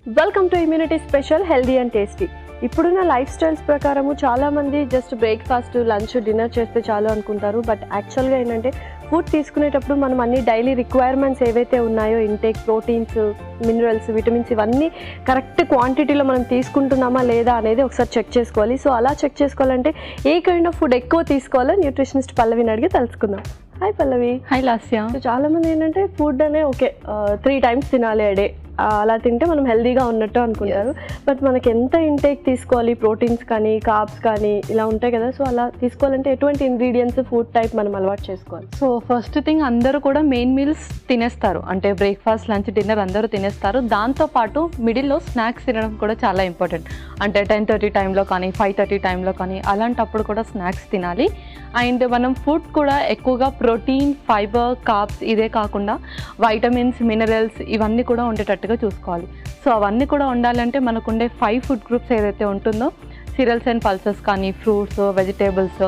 Welcome to immunity special healthy and tasty. ఇప్పుడున్న life styles ప్రకారము చాలామంది జస్ట్ బ్రేక్ఫాస్ట్ లంచ్ డిన్నర్ చేస్తే చాలు అనుకుంటారు. బట్ యాక్చువల్గా ఏంటంటే ఫుడ్ తీసుకునేటప్పుడు మనం అన్ని డైలీ రిక్వైర్మెంట్స్ ఏవైతే ఉన్నాయో ఇంటేక్ ప్రోటీన్స్, మినరల్స్, విటమిన్స్ ఇవన్నీ కరెక్ట్ క్వాంటిటీలో మనం తీసుకుంటున్నామా లేదా అనేది ఒకసారి చెక్ చేసుకోవాలి. సో అలా చెక్ చేసుకోవాలంటే ఏ కైండ్ ఆఫ్ ఫుడ్ ఎక్కువ తీసుకోవాలో న్యూట్రిషనిస్ట్ పల్లవిని అడిగి తెలుసుకుందాం. Hi Pallavi. Hi Lasya. So చాలామంది ఏంటంటే ఫుడ్ అనే ఓకే 3 times తినాలి a day, అలా తింటే మనం హెల్దీగా ఉన్నట్టు అనుకుంటారు. బట్ మనకి ఎంత ఇంటేక్ తీసుకోవాలి, ప్రోటీన్స్ కానీ కార్బ్స్ కానీ ఇలా ఉంటాయి కదా. సో అలా తీసుకోవాలంటే ఎటువంటి ఇంగ్రీడియంట్స్, ఫుడ్ టైప్ మనం అలవాటు చేసుకోవాలి? సో ఫస్ట్ థింగ్ అందరూ కూడా మెయిన్ మీల్స్ తినేస్తారు, అంటే బ్రేక్ఫాస్ట్ లంచ్ డిన్నర్ అందరూ తినేస్తారు. దాంతోపాటు మిడిల్లో స్నాక్స్ తినడం కూడా చాలా ఇంపార్టెంట్. అంటే 10:30 టైంలో కానీ 5:30 టైంలో కానీ అలాంటప్పుడు కూడా స్నాక్స్ తినాలి. అండ్ మనం ఫుడ్ కూడా ఎక్కువగా ప్రోటీన్, ఫైబర్, కార్బ్స్ ఇదే కాకుండా వైటమిన్స్, మినరల్స్ ఇవన్నీ కూడా ఉండేటట్టుగా చూసుకోవాలి. సో అవన్నీ కూడా ఉండాలంటే మనకు ఉండే 5 ఫుడ్ గ్రూప్స్ ఏదైతే ఉంటుందో సిరియల్స్ అండ్ పల్సెస్ కానీ, fruits, vegetables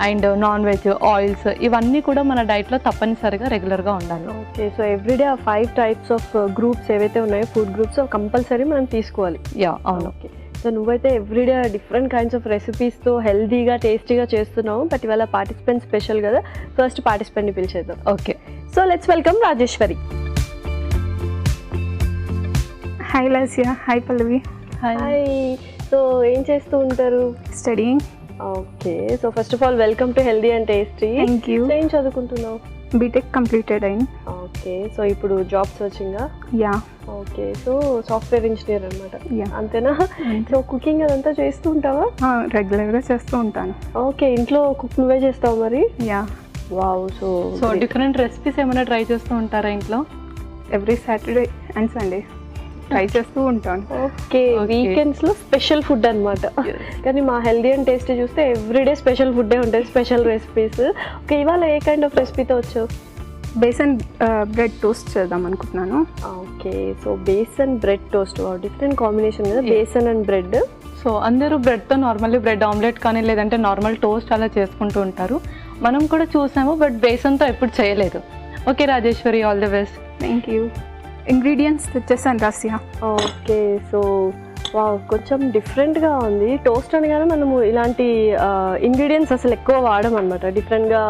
and non veg, oils ఇవన్నీ కూడా మన డైట్లో తప్పనిసరిగా రెగ్యులర్గా ఉండాలి. ఓకే. సో ఎవ్రీడే ఆ 5 types ఆఫ్ గ్రూప్స్ ఏవైతే ఉన్నాయో ఫుడ్ గ్రూప్స్ కంపల్సరీ మనం తీసుకోవాలి. అవును. ఓకే. సో నువ్వైతే ఎవ్రీడే డిఫరెంట్ కైండ్స్ ఆఫ్ రెసిపీస్తో హెల్తీగా టేస్టీగా చేస్తున్నావు. బట్ ఇవాళ పార్టిసిపెంట్ స్పెషల్ కదా, ఫస్ట్ పార్టిసిపెంట్ని పిలిచేద్దాం. Okay. So let's welcome Rajeshwari. Hi Lasya. Hi Pallavi. Hi. So ఏం చేస్తూ ఉంటారు? Studying. Okay. So first of all welcome to healthy and tasty. Thank you. ఏం చదువుకుంటున్నావు? బీటెక్ కంప్లీటెడ్ అయింది. ఓకే. సో ఇప్పుడు జాబ్ సర్చింగా? Yeah. Okay. So software engineer అనమాట. Yeah. అంతేనా? సో కుకింగ్ అదంతా చేస్తూ ఉంటావా? రెగ్యులర్గా చేస్తూ ఉంటాను. ఓకే. ఇంట్లో కుక్ నువ్వే చేస్తావు మరి? Yeah. Wow. So different recipes ఏమైనా ట్రై చేస్తూ ఉంటారా ఇంట్లో? Every Saturday and Sunday try చేస్తూ ఉంటాను. ఓకే. వీకెండ్స్లో స్పెషల్ ఫుడ్ అనమాట. కానీ మా హెల్దీ అండ్ టేస్టీ చూస్తే ఎవ్రీడే స్పెషల్ ఫుడ్డే ఉంటాయి, స్పెషల్ రెసిపీస్. ఓకే. ఇవాళ ఏ కైండ్ ఆఫ్ రెసిపీతో వచ్చావు? బేసన్ బ్రెడ్ టోస్ట్ చేద్దాం అనుకుంటున్నాను. Okay. So besan bread toast, different combination కదా, బేసన్ అండ్ బ్రెడ్. సో అందరూ బ్రెడ్తో నార్మల్లీ బ్రెడ్ ఆమ్లెట్ కానీ లేదంటే నార్మల్ టోస్ట్ అలా చేసుకుంటూ ఉంటారు. మనం కూడా చూసాము, బట్ బేసన్తో ఎప్పుడు చేయలేదు. Okay Rajeshwari, all the best. Thank you. Ingredients తెచ్చేసాను రాస్య. ఓకే. సో వావ్, కొంచెం డిఫరెంట్గా ఉంది. టోస్ట్ అనగానే మనము ఇలాంటి ఇంగ్రీడియంట్స్ అసలు ఎక్కువ వాడడం అనమాట. డిఫరెంట్గా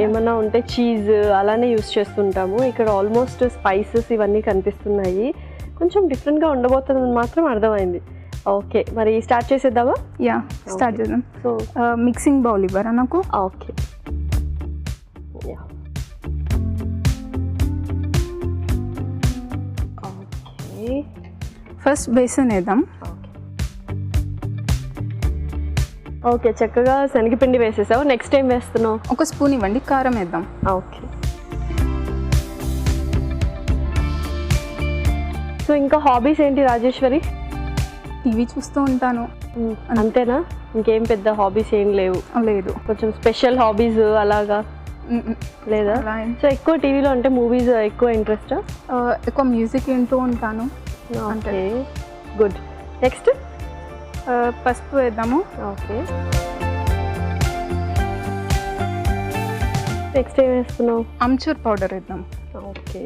ఏమన్నా ఉంటే చీజ్ అలానే యూస్ చేస్తుంటాము. ఇక్కడ ఆల్మోస్ట్ స్పైసెస్ ఇవన్నీ కనిపిస్తున్నాయి. కొంచెం డిఫరెంట్గా ఉండబోతుందని మాత్రం అర్థమైంది. ఓకే. మరి స్టార్ట్ చేసేద్దామా? యా, స్టార్ట్ చేద్దాం. సో మిక్సింగ్ బౌల్ ఇవ్వరా నాకు? Okay. Yeah. Okay. First besan వేద్దాం. ఓకే. చక్కగా శనగపిండి వేసేసావు. నెక్స్ట్ ఏం వేస్తున్నావు? ఒక స్పూన్ ఇవ్వండి. కారం వేద్దాం. ఓకే. సో ఇంకా హాబీస్ ఏంటి రాజేశ్వరి? టీవీ చూస్తూ ఉంటాను. అంతేనా? ఇంకేం పెద్ద హాబీస్ ఏం లేవు? లేదు. కొంచెం స్పెషల్ హాబీస్ అలాగా లేదా? సో ఎక్కువ టీవీలో అంటే మూవీస్ ఎక్కువ ఇంట్రెస్టా? ఎక్కువ మ్యూజిక్ వింటూ ఉంటాను. ఓకే. గుడ్. నెక్స్ట్ పసుపు వేద్దాము. ఓకే. నెక్స్ట్ ఏం వేస్తున్నావు? ఆమ్చూర్ పౌడర్ వేద్దాం. ఓకే.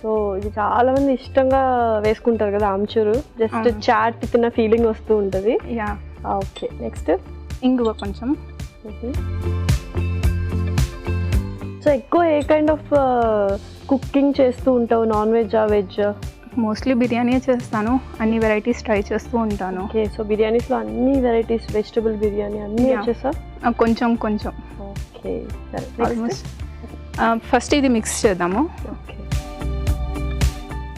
సో ఇది చాలా మంది ఇష్టంగా వేసుకుంటారు కదా ఆమ్చూరు. జస్ట్ చాట్ తిన్న ఫీలింగ్ వస్తూ ఉంటుంది. యా. ఓకే. నెక్స్ట్ ఇంగువ కొంచెం. సో ఎక్కువ ఏ కైండ్ ఆఫ్ కుకింగ్ చేస్తూ ఉంటావు? నాన్ వెజ్జా, వెజ్జా? మోస్ట్లీ బిర్యానీ చేస్తాను. అన్ని వెరైటీస్ ట్రై చేస్తూ ఉంటాను. ఓకే. సో బిర్యానీస్లో అన్ని వెరైటీస్, వెజిటబుల్ బిర్యానీ అన్నీ వచ్చేసా? కొంచెం కొంచెం. ఓకే. సరే. ఆల్మోస్ట్. ఫస్ట్ ఇది మిక్స్ చేద్దాము. ఓకే.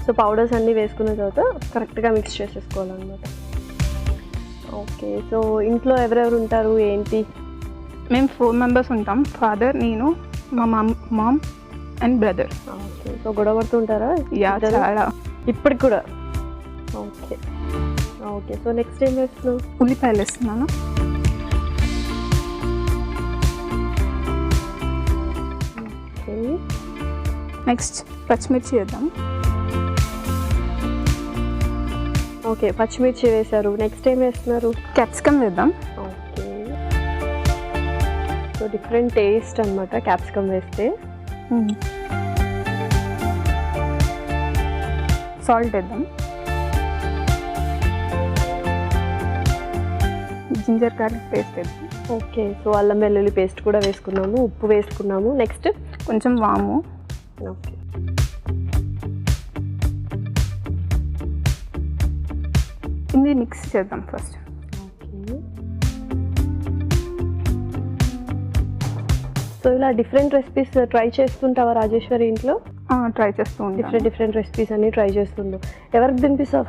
సో పౌడర్స్ అన్నీ వేసుకున్న తర్వాత కరెక్ట్గా మిక్స్ చేసేసుకోవాలన్నమాట. ఓకే. సో ఇంట్లో ఎవరెవరు ఉంటారు ఏంటి? మేము 4 members ఉంటాం. ఫాదర్, నేను, మా mom and brother. Okay. So గొడవ పడుతుంటారా? యా, చాలా. ఇప్పటికి కూడా? ఓకే. ఓకే. సో నెక్స్ట్ ఏం వేస్తున్నావు? ఉల్లిపాయలు వేస్తున్నాను. ఓకే. నెక్స్ట్ పచ్చిమిర్చి వేద్దాం. ఓకే. పచ్చిమిర్చి వేశారు. నెక్స్ట్ ఏం వేస్తున్నారు? క్యాప్సికమ్ వేద్దాం. ఓకే. సో డిఫరెంట్ టేస్ట్ అనమాట క్యాప్సికమ్ వేస్తే. సాల్ట్ వేద్దాం. జింజర్ గార్లిక్ పేస్ట్ వేద్దాం. ఓకే, సో అల్లం వెల్లుల్లి పేస్ట్ కూడా వేసుకున్నాము, ఉప్పు వేసుకున్నాము. నెక్స్ట్ కొంచెం వాము. ఓకే, ఇది మిక్స్ చేద్దాం ఫస్ట్. సో ఇలా డిఫరెంట్ రెసిపీస్ ట్రై చేస్తుంటావా రాజేశ్వరి ఇంట్లో? ట్రై చేస్తూ ఉంటాను. డిఫరెంట్ రెసిపీస్ అన్ని ట్రై చేస్తుండు. ఎవరికి తినిపిస్తావు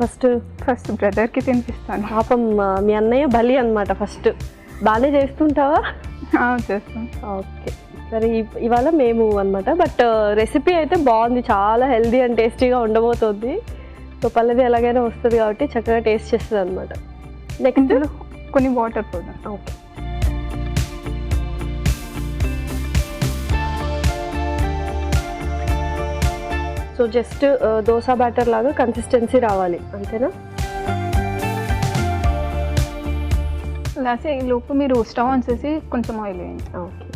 ఫస్ట్ బ్రదర్కి తినిపిస్తాను. పాపం మీ అన్నయ్య బలి అనమాట. ఫస్ట్ బాగానే చేస్తుంటావా? చేస్తాను. ఓకే, సరే ఇవాళ మేము అనమాట. బట్ రెసిపీ అయితే బాగుంది, చాలా హెల్దీ అండ్ టేస్టీగా ఉండబోతుంది. సో పల్లవి ఎలాగైనా వస్తుంది కాబట్టి చక్కగా టేస్ట్ చేస్తుంది అనమాట. నెక్స్ట్ కొన్ని వాటర్ పోదాం. Okay, so just dosa batter లాగా కన్సిస్టెన్సీ రావాలి, అంతేనా? లాస్ట్ ఈ లోపు మీరు స్టవ్ ఆన్ చేసి కొంచెం ఆయిల్ వేయండి. ఓకే,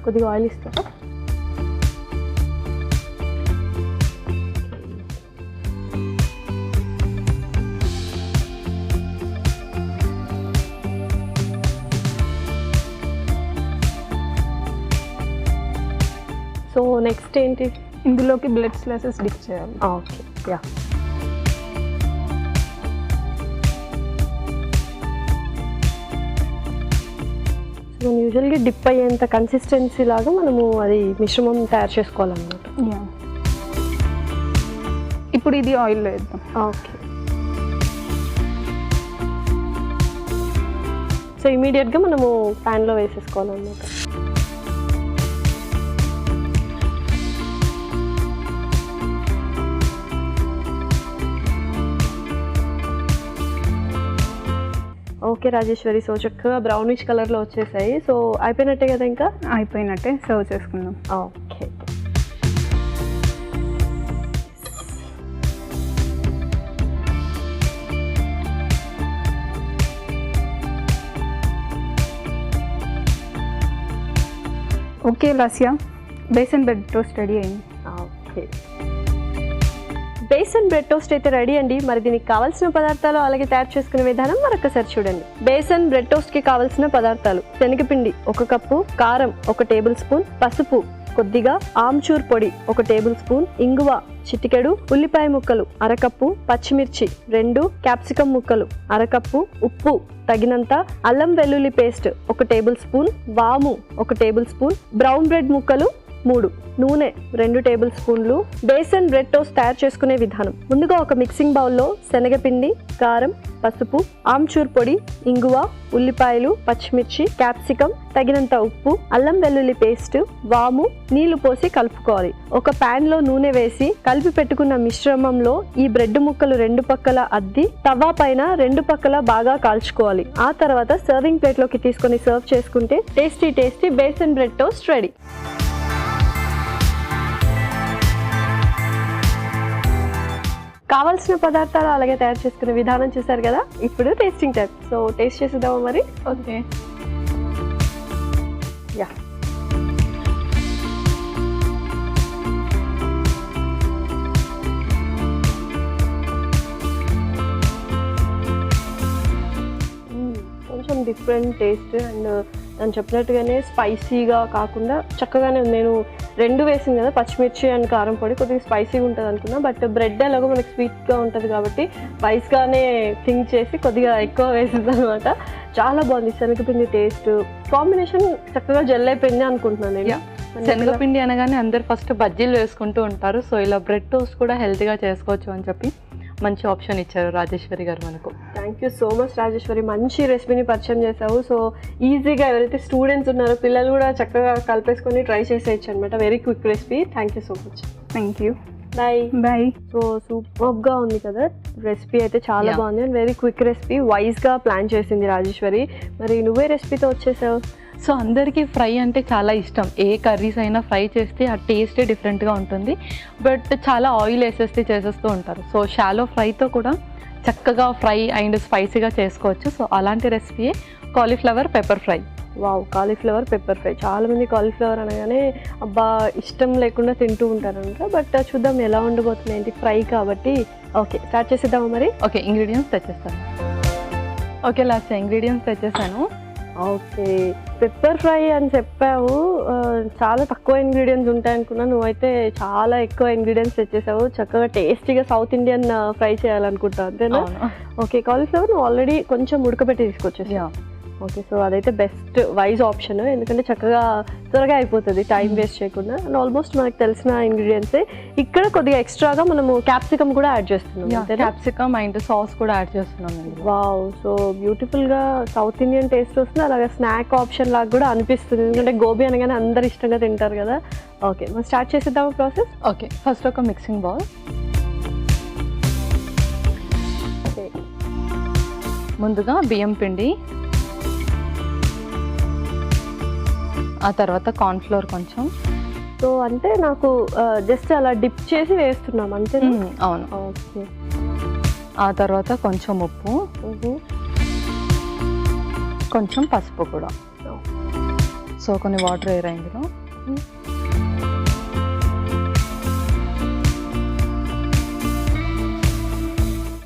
కొద్దిగా ఆయిల్ ఇస్తారా? సో నెక్స్ట్ ఏంటి? ఇందులోకి బ్లడ్ స్లైసెస్ డిప్ చేయాలి. Okay, yeah. సో యూజువల్గా డిప్ అయ్యేంత కన్సిస్టెన్సీ లాగా మనము అది మిశ్రమం తయారు చేసుకోవాలన్నమాట. ఇప్పుడు ఇది ఆయిల్లో వేద్దాం. ఓకే, సో ఇమీడియట్గా మనము ప్యాన్లో వేసేసుకోవాలన్నమాట. ఓకే రాజేశ్వరి, సో చక్కగా బ్రౌనిష్ కలర్లో వచ్చేసాయి. సో అయిపోయినట్టే కదా? ఇంకా అయిపోయినట్టే, సర్వ్ చేసుకుందాం. Okay, okay Lasya, besan bread toast ready అయింది. ఓకే, బేసన్ బ్రెడ్ టోస్ట్ అయితే రెడీ అండి. మరి దీనికి కావాల్సిన పదార్థాలు అలాగే తయారు చేసుకునే విధానం మరొకసారి చూడండి. బేసన్ బ్రెడ్ టోస్ట్ కి కావాల్సిన పదార్థాలు: శనగపిండి 1 కప్పు, కారం 1 టేబుల్ స్పూన్, పసుపు కొద్దిగా, ఆమ్చూర్ పొడి 1 టేబుల్ స్పూన్, ఇంగువ చిటికెడు, ఉల్లిపాయ ముక్కలు 1/2 కప్పు, పచ్చిమిర్చి 2, క్యాప్సికం ముక్కలు 1/2 కప్పు, ఉప్పు తగినంత, అల్లం వెల్లుల్లి పేస్ట్ 1 టేబుల్ స్పూన్, వాము 1 టేబుల్ స్పూన్, బ్రౌన్ బ్రెడ్ ముక్కలు 3, నూనె 2 టేబుల్ స్పూన్లు. బేసన్ బ్రెడ్ టోస్ట్ తయారు చేసుకునే విధానం: ముందుగా ఒక మిక్సింగ్ బౌల్లో శనగపిండి, కారం, పసుపు, ఆమ్చూర్ పొడి, ఇంగువ, ఉల్లిపాయలు, పచ్చిమిర్చి, క్యాప్సికం, తగినంత ఉప్పు, అల్లం వెల్లుల్లి పేస్ట్, వాము, నీళ్లు పోసి కలుపుకోవాలి. ఒక పాన్ లో నూనె వేసి కలిపి పెట్టుకున్న మిశ్రమంలో ఈ బ్రెడ్ ముక్కలు 2 పక్కల అద్ది తవా పైన 2 పక్కల బాగా కాల్చుకోవాలి. ఆ తర్వాత సర్వింగ్ ప్లేట్ లోకి తీసుకొని సర్వ్ చేసుకుంటే tasty besan bread toast ready. కావాల్సిన పదార్థాలు అలాగే తయారు చేసుకునే విధానం చూసారు కదా. ఇప్పుడు టేస్టింగ్ టైం. సో టేస్ట్ చేసేద్దామా మరి? Okay, yeah. కొంచెం డిఫరెంట్ టేస్ట్ అండ్ తను చెప్పినట్టుగానే స్పైసీగా కాకుండా చక్కగానే ఉంది. నేను 2 వేసింది కదా, పచ్చిమిర్చి అండ్ కారం పొడి, కొద్దిగా స్పైసీగా ఉంటుంది అనుకున్నా. బట్ బ్రెడ్ ఎలాగో మనకి స్వీట్గా ఉంటుంది కాబట్టి స్పైస్గానే థింక్ చేసి కొద్దిగా ఎక్కువ వేసింది అనమాట. చాలా బాగుంది. శనగపిండి టేస్ట్ కాంబినేషన్ చక్కగా జెల్ అయిపోయింది అనుకుంటున్నాను నేను. శనగపిండి అనగానే అందరు ఫస్ట్ బజ్జీలు వేసుకుంటూ ఉంటారు. సో ఇలా బ్రెడ్ టోస్ట్ కూడా హెల్తీగా చేసుకోవచ్చు అని చెప్పి మంచి ఆప్షన్ ఇచ్చారు రాజేశ్వరి గారు మనకు. Thank you so much Rajeshwari, మంచి రెసిపీని పరిచయం చేసావు. సో ఈజీగా ఎవరైతే స్టూడెంట్స్ ఉన్నారో పిల్లలు కూడా చక్కగా కలిపేసుకొని ట్రై చేసేయచ్చు అనమాట. Very quick recipe. Thank you so much. Thank you. Bye. So సూపర్గా ఉంది కదా రెసిపీ, అయితే చాలా బాగుంది అండ్ వెరీ క్విక్ రెసిపీ. వైజ్గా ప్లాన్ చేసింది రాజేశ్వరి. మరి నువ్వే రెసిపీతో వచ్చేసావు. సో అందరికీ ఫ్రై అంటే చాలా ఇష్టం. ఏ కర్రీస్ అయినా ఫ్రై చేస్తే ఆ టేస్టే డిఫరెంట్గా ఉంటుంది. బట్ చాలా ఆయిల్ చేసేస్తూ ఉంటారు. సో షాలో ఫ్రైతో కూడా చక్కగా ఫ్రై అండ్ స్పైసీగా చేసుకోవచ్చు. సో అలాంటి రెసిపీయే cauliflower pepper fry. Wow, cauliflower pepper fry. చాలా మంది కాలీఫ్లవర్ అనగానే అబ్బా ఇష్టం లేకుండా తింటూ ఉంటారంట. బట్ చూద్దాం ఎలా ఉండబోతుంది, ఏంటి ఫ్రై కాబట్టి. ఓకే, స్టార్ట్ చేసేద్దామా మరి? ఓకే, ఇంగ్రీడియంట్స్ తెచ్చేస్తాను. ఓకే లాస్ట్ ఇంగ్రీడియంట్స్ తెచ్చేసాను. ఓకే, పెప్పర్ ఫ్రై అని చెప్పావు, చాలా తక్కువ ఇంగ్రీడియంట్స్ ఉంటాయి అనుకున్నా. నువ్వైతే చాలా ఎక్కువ ఇంగ్రీడియంట్స్ తెచ్చేసావు. చక్కగా టేస్టీగా సౌత్ ఇండియన్ ఫ్రై చేయాలనుకుంటా, అంతేనా? ఓకే, కాలీఫ్లవర్ నువ్వు ఆల్రెడీ కొంచెం ఉడకబెట్టి తీసుకొచ్చేసా. ఓకే, సో అదైతే బెస్ట్ వైజ్ ఆప్షన్, ఎందుకంటే చక్కగా త్వరగా అయిపోతుంది టైం వేస్ట్ చేయకుండా. అండ్ ఆల్మోస్ట్ మనకు తెలిసిన ఇంగ్రీడియంట్సే. ఇక్కడ కొద్దిగా ఎక్స్ట్రాగా మనము క్యాప్సికమ్ కూడా యాడ్ చేస్తున్నాం. క్యాప్సికమ్ అండ్ సాస్ కూడా యాడ్ చేస్తున్నాం. వావ్, సో బ్యూటిఫుల్గా సౌత్ ఇండియన్ టేస్ట్ వస్తుంది, అలాగే స్నాక్ ఆప్షన్ లాగా కూడా అనిపిస్తుంది, ఎందుకంటే గోబీ అనగానే అందరు ఇష్టంగా తింటారు కదా. ఓకే, మనం స్టార్ట్ చేసేద్దాం ప్రాసెస్. ఓకే, ఫస్ట్ ఒక మిక్సింగ్ బౌల్. ఓకే, ముందుగా బియ్యం పిండి, ఆ తర్వాత కార్న్ఫ్లోర్ కొంచెం. సో అంటే నాకు జస్ట్ అలా డిప్ చేసి వేస్తున్నాం అంతే. అవును. ఓకే, ఆ తర్వాత కొంచెం ఉప్పు, కొంచెం పసుపు కూడా. సో కొన్ని వాటర్ వేయరా ఇందులో.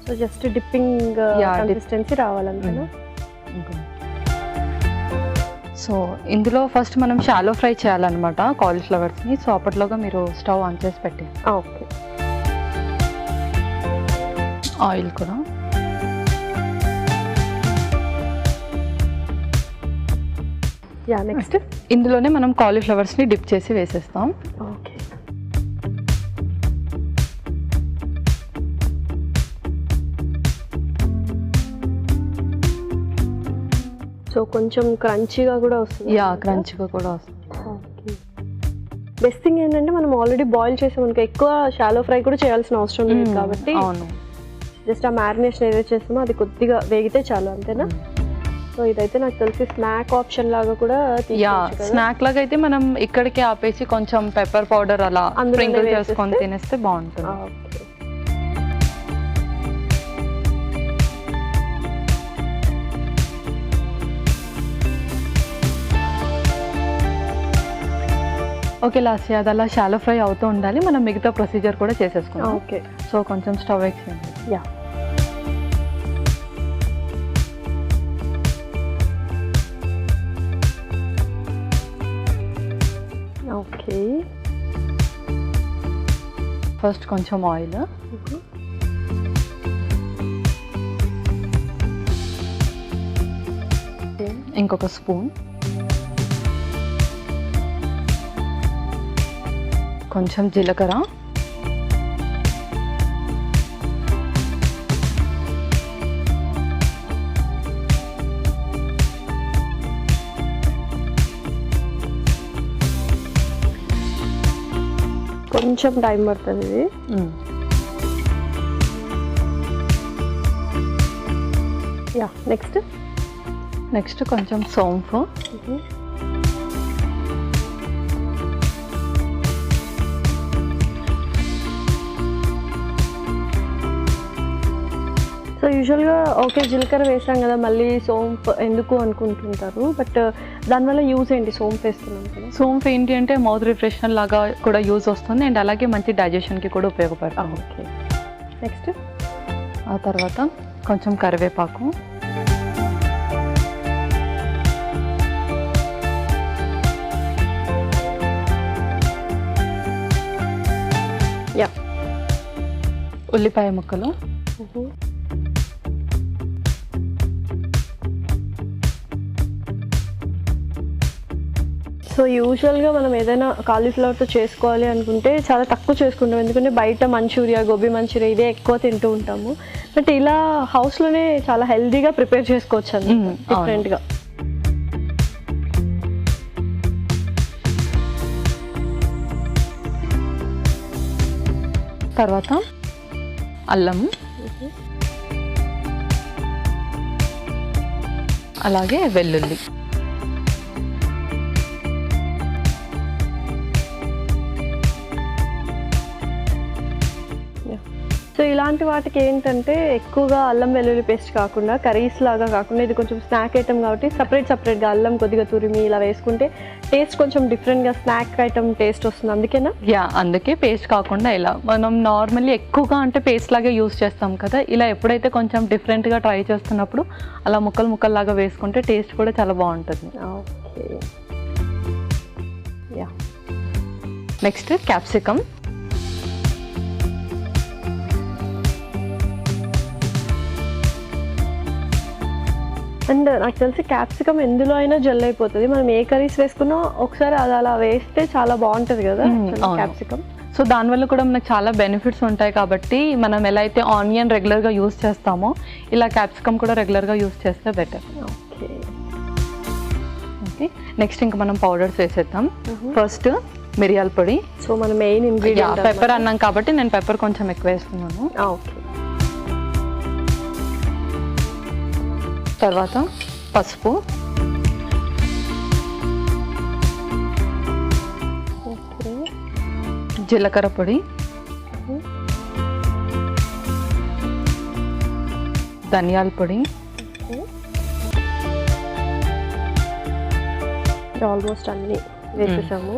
సో జస్ట్ డిప్పింగ్ కన్సిస్టెన్సీ రావాలంతేనా? సో ఇందులో ఫస్ట్ మనం షాలో ఫ్రై చేయాలన్నమాట కాలీఫ్లవర్స్ని. సో అప్పట్లోగా మీరు స్టవ్ ఆన్ చేసి పెట్టి. ఓకే, ఆయిల్ కూడా. యా, నెక్స్ట్ ఇందులోనే మనం కాలీఫ్లవర్స్ని డిప్ చేసి వేసేస్తాం. ఓకే, సో కొంచెం క్రంచీగా కూడా వస్తుంది. యా, క్రంచీగా కూడా వస్తుంది. ఓకే, బెస్ట్ థింగ్ ఏంటంటే మనం ఆల్రెడీ బాయిల్ చేసాం, మనకి ఎక్కువ షాలో ఫ్రై కూడా చేయాల్సిన అవసరం లేదు కాబట్టి అవును, జస్ట్ ఆ మ్యారినేషన్ ఏదైతే చేస్తామో అది కొద్దిగా వేగితే చాలు, అంతేనా? సో ఇదైతే నాకు తెలిసి స్నాక్ ఆప్షన్ లాగా కూడా. యా, స్నాక్ లాగా అయితే మనం ఇక్కడికి ఆపేసి కొంచెం పెప్పర్ పౌడర్ అలా స్ప్రింకిల్ చేసుకొని తినేస్తే బాగుంటుంది. ఓకే, ఓకే లాస్ట్, అది అలా షాలో ఫ్రై అవుతూ ఉండాలి. మనం మిగతా ప్రొసీజర్ కూడా చేసేసుకున్నాం. ఓకే, సో కొంచెం stove exchange. Yeah, okay. First కొంచెం ఆయిల్, ఇంకొక స్పూన్, కొంచెం జీలకర్ర, కొంచెం టైం పడుతుంది ఇది. యా, నెక్స్ట్ కొంచెం సోంపు, సో యూజువల్గా ఓకే జీలకర్ర వేసాం కదా, మళ్ళీ సోంపు ఎందుకు అనుకుంటుంటారు, బట్ దానివల్ల యూజ్ ఏంటి సోంపు వేస్తున్నాం కదా? సోంపు ఏంటి అంటే మౌత్ రిఫ్రెషనర్ లాగా కూడా యూజ్ వస్తుంది, అండ్ అలాగే మంచి డైజెషన్కి కూడా ఉపయోగపడుతుంది. ఓకే, నెక్స్ట్ ఆ తర్వాత కొంచెం కరివేపాకు, యా, ఉల్లిపాయ ముక్కలు, సో యూజువల్గా మనం ఏదైనా కాలీఫ్లవర్తో చేసుకోవాలి అనుకుంటే చాలా తక్కువ చేసుకుంటాం, ఎందుకంటే బయట మంచూరియా, గోబీ మంచూరియా ఇదే ఎక్కువ తింటూ ఉంటాము. బట్ ఇలా హౌస్లోనే చాలా హెల్దీగా ప్రిపేర్ చేసుకోవచ్చు అన్నమాట, డిఫరెంట్గా. తర్వాత అల్లం, అలాగే వెల్లుల్లి. సో ఇలాంటి వాటికి ఏంటంటే ఎక్కువగా అల్లం వెల్లుల్లి పేస్ట్ కాకుండా కర్రీస్ లాగా కాకుండా ఇది కొంచెం స్నాక్ ఐటమ్ కాబట్టి సపరేట్గా అల్లం కొద్దిగా తురిమి ఇలా వేసుకుంటే టేస్ట్ కొంచెం డిఫరెంట్గా స్నాక్ ఐటమ్ టేస్ట్ వస్తుంది, అందుకేనా? యా, అందుకే పేస్ట్ కాకుండా ఇలా మనం నార్మల్లీ ఎక్కువగా అంటే పేస్ట్ లాగా యూస్ చేస్తాం కదా, ఇలా ఎప్పుడైతే కొంచెం డిఫరెంట్గా ట్రై చేస్తున్నప్పుడు అలా ముక్కల్లాగా వేసుకుంటే టేస్ట్ కూడా చాలా బాగుంటుంది. Okay, yeah. Next capsicum. And నాకు తెలిసి క్యాప్సికమ్ ఎందులో అయినా జెల్ అయిపోతుంది, మనం ఏ కర్రీస్ వేసుకున్నా ఒకసారి అది అలా వేస్తే చాలా బాగుంటుంది కదా క్యాప్సికమ్. సో దానివల్ల కూడా మనకు చాలా బెనిఫిట్స్ ఉంటాయి కాబట్టి మనం ఎలా అయితే ఆనియన్ రెగ్యులర్గా యూస్ చేస్తామో ఇలా క్యాప్సికమ్ కూడా రెగ్యులర్గా యూస్ చేస్తే బెటర్. ఓకే ఓకే, నెక్స్ట్ ఇంకా మనం పౌడర్స్ వేసేద్దాం. ఫస్ట్ మిరియాల పొడి. సో మన మెయిన్ ఇంగ్రీడియంట్ పెప్పర్ అన్నాం కాబట్టి నేను పెప్పర్ కొంచెం ఎక్కువ వేస్తున్నాను. ఓకే, తర్వాత పసుపు, ఓకే, జీలకర్ర పొడి, ధనియాల పొడి, ఆల్మోస్ట్ అన్ని వేసేసాము.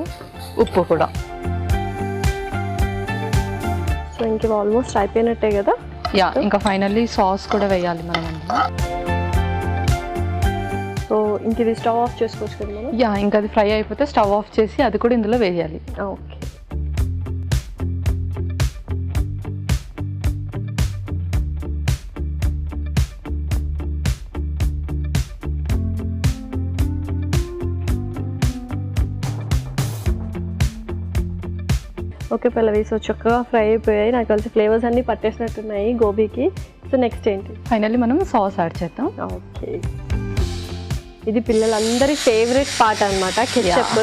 ఉప్పు కూడా. సో ఇంక ఆల్మోస్ట్ అయిపోయినట్టే కదా. యా, ఇంకా ఫైనల్లీ సాస్ కూడా వేయాలి మనం అందులో. సో ఇంక ఇది స్టవ్ ఆఫ్ చేసుకోవచ్చు కదా మనం. యా, ఇంకా అది ఫ్రై అయిపోతే స్టవ్ ఆఫ్ చేసి అది కూడా ఇందులో వేయాలి. ఓకే, ఓకే పల్లవి, సో చక్కగా ఫ్రై అయిపోయాయి. నాకు తెలిసి ఫ్లేవర్స్ అన్నీ పట్టేసినట్టున్నాయి గోబీకి. సో నెక్స్ట్ ఏంటి? ఫైనల్లీ మనం సాస్ యాడ్ చేద్దాం. ఓకే, ఇది పిల్లలందరి ఫేవరెట్ పార్ట్ అన్నమాట, కెచప్.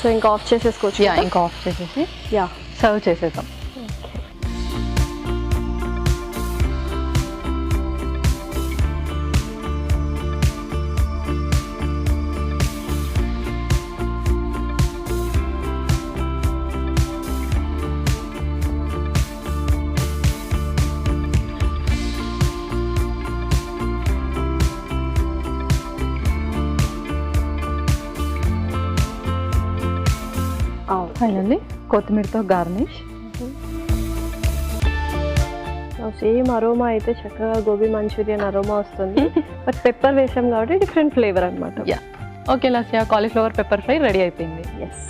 సో ఇంకా ఆఫ్ చేసేసుకోవచ్చు. యా, ఇంకా ఆఫ్ చేసేసి యా సర్వ్ చేసేద్దాం. ఫైనల్లీ కొత్తిమీరతో గార్నిష్. సేమ్ అరోమా అయితే చక్కగా గోబీ మంచూరియన్ అరోమా వస్తుంది, బట్ పెప్పర్ వేసాం కాబట్టి డిఫరెంట్ ఫ్లేవర్ అనమాట. Yeah, okay Lasya, cauliflower pepper fry ready అయిపోయింది. Yes,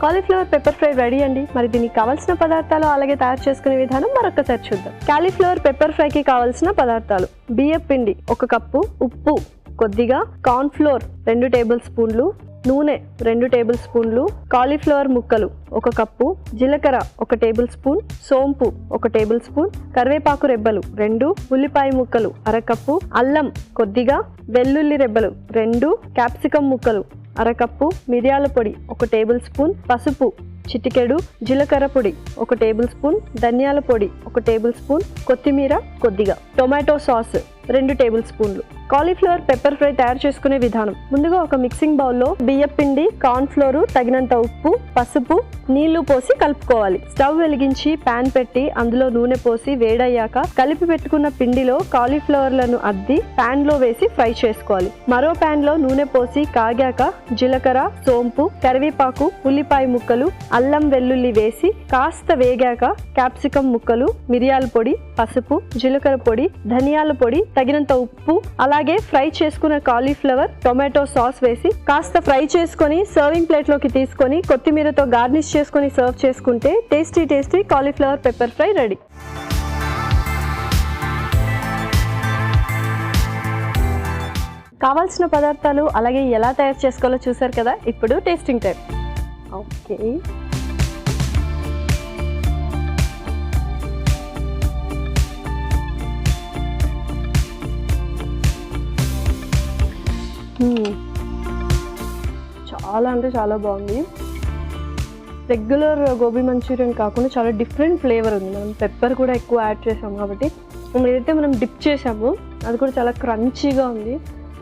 cauliflower pepper fry ready అండి. మరి దీనికి కావాల్సిన పదార్థాలు అలాగే తయారు చేసుకునే విధానం మరొకసారి చూద్దాం. కాలీఫ్లవర్ పెప్పర్ ఫ్రైకి కావాల్సిన పదార్థాలు: బియ్యం పిండి 1 కప్పు, ఉప్పు కొద్దిగా, కార్న్ ఫ్లోర్ 2 టేబుల్ స్పూన్లు, నూనె 2 టేబుల్ స్పూన్లు, కాలీఫ్లవర్ ముక్కలు 1 కప్పు, జీలకర్ర 1 టేబుల్ స్పూన్, సోంపు 1 టేబుల్ స్పూన్, కరివేపాకు రెబ్బలు 2, ఉల్లిపాయ ముక్కలు 1/2 కప్పు, అల్లం కొద్దిగా, వెల్లుల్లి రెబ్బలు 2, క్యాప్సికమ్ ముక్కలు 1/2 కప్పు, మిరియాల పొడి 1 టేబుల్ స్పూన్, పసుపు చిటికెడు, జీలకర్ర పొడి 1 టేబుల్ స్పూన్, ధనియాల పొడి 1 టేబుల్ స్పూన్, కొత్తిమీర కొద్దిగా, టొమాటో సాస్ 2 టేబుల్ స్పూన్లు. కాలీఫ్లవర్ పెప్పర్ ఫ్రై తయారు చేసుకునే విధానం: ముందుగా ఒక మిక్సింగ్ బౌల్లో బియ్యం పిండి, కార్న్ ఫ్లోర్, తగినంత ఉప్పు, పసుపు, నీళ్లు పోసి కలుపుకోవాలి. స్టవ్ వెలిగించి పాన్ పెట్టి అందులో నూనె పోసి వేడయ్యాక కలిపి పెట్టుకున్న పిండిలో కాలీఫ్లవర్లను అద్ది పాన్ లో వేసి ఫ్రై చేసుకోవాలి. మరో పాన్ లో నూనె పోసి కాగాక జీలకర్ర, సోంపు, కరివేపాకు, ఉల్లిపాయ ముక్కలు, అల్లం వెల్లుల్లి వేసి కాస్త వేగాక క్యాప్సికమ్ ముక్కలు, మిరియాల పొడి, పసుపు, జీలకర్ర పొడి, ధనియాల పొడి, తగినంత ఉప్పు, అలాగే ఫ్రై చేసుకున్న కాలీఫ్లవర్, టొమాటో సాస్ వేసి కాస్త ఫ్రై చేసుకొని సర్వింగ్ ప్లేట్ లోకి తీసుకొని కొత్తిమీరతో గార్నిష్ చేసుకొని సర్వ్ చేసుకుంటే tasty cauliflower pepper fry ready. కావాల్సిన పదార్థాలు అలాగే ఎలా తయారు చేసుకోవాలో చూసారు కదా. ఇప్పుడు టేస్టింగ్ టైం. ఓకే, చాలా అంటే చాలా బాగుంది. రెగ్యులర్ గోబీ మంచూరియన్ కాకుండా చాలా డిఫరెంట్ ఫ్లేవర్ ఉంది. మనం పెప్పర్ కూడా ఎక్కువ యాడ్ చేసాం కాబట్టి ఏదైతే మనం డిప్ చేసామో అది కూడా చాలా క్రంచీగా ఉంది.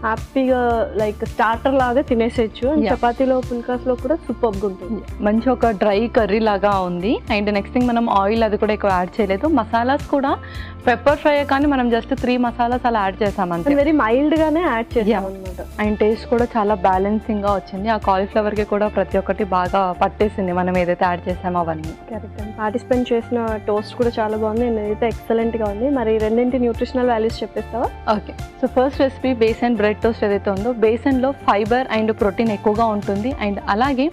హ్యాపీగా లైక్ స్టార్టర్ లాగా తినేసేయచ్చు. అండ్ చపాతీలో పుల్కాస్లో కూడా సూపర్గా ఉంటుంది. మంచి ఒక డ్రై కర్రీ లాగా ఉంది. అండ్ నెక్స్ట్ థింగ్ మనం ఆయిల్ అది కూడా ఎక్కువ యాడ్ చేయలేదు. మసాలాస్ కూడా పెప్పర్ ఫ్రై కానీ మనం జస్ట్ 3 మసాలాస్ అలా యాడ్ చేసాం అంతే. వెరీ మైల్డ్గానే యాడ్ చేసాం అనమాట. అండ్ టేస్ట్ కూడా చాలా బ్యాలెన్సింగ్గా వచ్చింది. ఆ కాలీఫ్లవర్కి కూడా ప్రతి ఒక్కటి బాగా పట్టేసింది మనం ఏదైతే యాడ్ చేసామో అవన్నీ. కరెక్ట్ అండి. పార్టిసిపెంట్ చేసిన టోస్ట్ కూడా చాలా బాగుంది. అండ్ ఏదైతే ఎక్సలెంట్గా ఉంది. మరి రెండింటి న్యూట్రిషనల్ వాల్యూస్ చెప్పేస్తావా? Okay, so first recipe besan bread toast ఏదైతే ఉందో, బేసన్లో ఫైబర్ అండ్ ప్రోటీన్ ఎక్కువగా ఉంటుంది. అండ్ అలాగే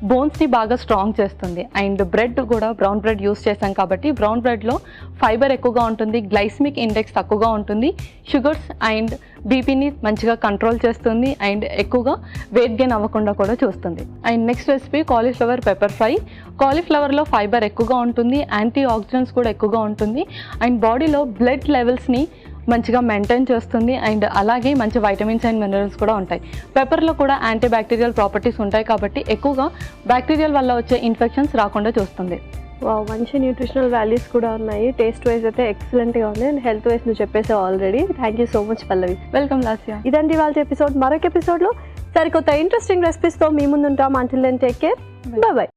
బోన్స్ని బాగా స్ట్రాంగ్ చేస్తుంది. అండ్ బ్రెడ్ కూడా బ్రౌన్ బ్రెడ్ యూస్ చేస్తాం కాబట్టి బ్రౌన్ బ్రెడ్లో ఫైబర్ ఎక్కువగా ఉంటుంది, గ్లైసమిక్ ఇండెక్స్ తక్కువగా ఉంటుంది, షుగర్స్ అండ్ బీపీని మంచిగా కంట్రోల్ చేస్తుంది, అండ్ ఎక్కువగా వెయిట్ గెయిన్ అవ్వకుండా కూడా చూస్తుంది. And next recipe cauliflower pepper fry. కాలీఫ్లవర్లో ఫైబర్ ఎక్కువగా ఉంటుంది, యాంటీ ఆక్సిడెంట్స్ కూడా ఎక్కువగా ఉంటుంది, అండ్ బాడీలో బ్లడ్ లెవెల్స్ని మంచిగా మెయింటైన్ చేస్తుంది. అండ్ అలాగే మంచి వైటమిన్స్ అండ్ మినరల్స్ కూడా ఉంటాయి. పెప్పర్లో కూడా యాంటీ బ్యాక్టీరియల్ ప్రాపర్టీస్ ఉంటాయి కాబట్టి ఎక్కువగా బ్యాక్టీరియల్ వల్ల వచ్చే ఇన్ఫెక్షన్స్ రాకుండా చూస్తుంది. మంచి న్యూట్రిషనల్ వాల్యూస్ కూడా ఉన్నాయి. టేస్ట్ వైజ్ అయితే ఎక్సలెంట్గా ఉంది. అండ్ హెల్త్ వైజ్ నువ్వు చెప్పేసావు already. Thank you so much Pallavi. Welcome Lasya. ఇదండి వాళ్ళ ఎపిసోడ్. మరొక ఎపిసోడ్లో సరికొత్త ఇంట్రెస్టింగ్ రెసిపీస్తో మీ ముందు ఉంటాం. Until then take care. Bye by.